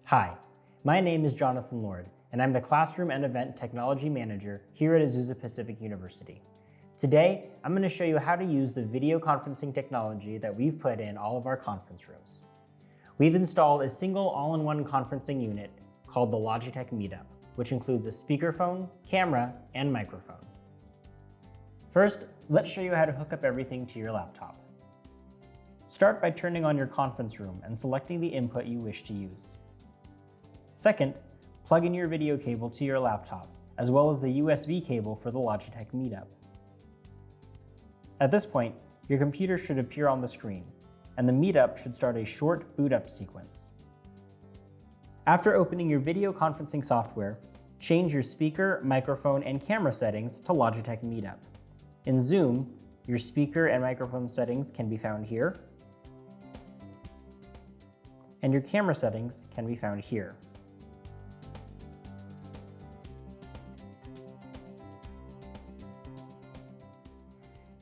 Hi, my name is Jonathan Lord, and I'm the Classroom and Event Technology Manager here at Azusa Pacific University. Today, I'm going to show you how to use the video conferencing technology that we've put in all of our conference rooms. We've installed a single all-in-one conferencing unit called the Logitech Meetup, which includes a speakerphone, camera, and microphone. First, let's show you how to hook up everything to your laptop. Start by turning on your conference room and selecting the input you wish to use. Second, plug in your video cable to your laptop, as well as the USB cable for the Logitech Meetup. At this point, your computer should appear on the screen, and the Meetup should start a short boot-up sequence. After opening your video conferencing software, change your speaker, microphone, and camera settings to Logitech Meetup. In Zoom, your speaker and microphone settings can be found here, and your camera settings can be found here.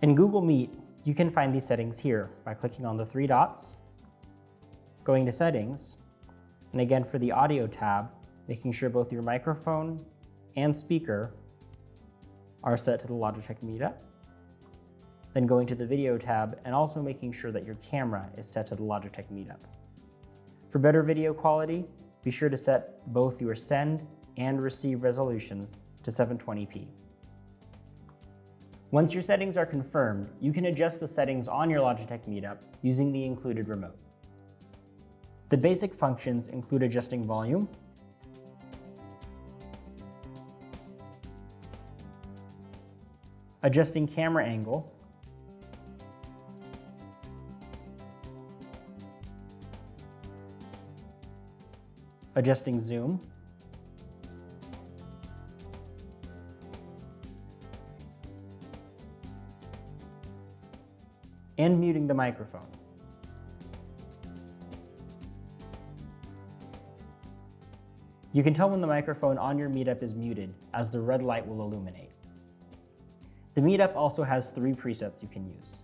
In Google Meet, you can find these settings here by clicking on the three dots, going to Settings, and again for the Audio tab, making sure both your microphone and speaker are set to the Logitech Meetup. Then going to the Video tab and also making sure that your camera is set to the Logitech Meetup. For better video quality, be sure to set both your send and receive resolutions to 720p. Once your settings are confirmed, you can adjust the settings on your Logitech Meetup using the included remote. The basic functions include adjusting volume, adjusting camera angle, adjusting zoom, and muting the microphone. You can tell when the microphone on your Meetup is muted, as the red light will illuminate. The Meetup also has three presets you can use.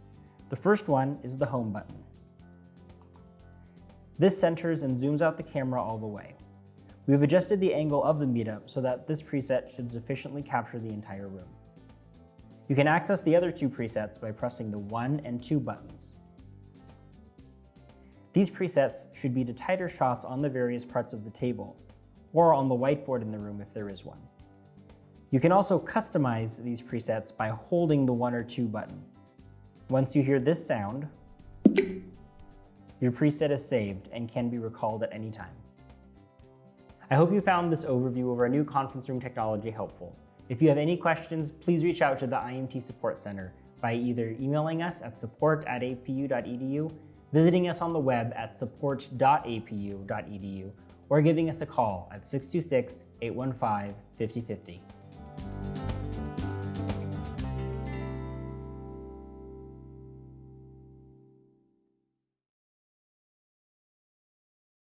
The first one is the home button. This centers and zooms out the camera all the way. We've adjusted the angle of the Meetup so that this preset should sufficiently capture the entire room. You can access the other two presets by pressing the 1 and 2 buttons. These presets should be to tighter shots on the various parts of the table, or on the whiteboard in the room if there is one. You can also customize these presets by holding the 1 or 2 button. Once you hear this sound, your preset is saved and can be recalled at any time. I hope you found this overview of our new conference room technology helpful. If you have any questions, please reach out to the IMT Support Center by either emailing us at support@apu.edu, visiting us on the web at support.apu.edu, or giving us a call at 626-815-5050.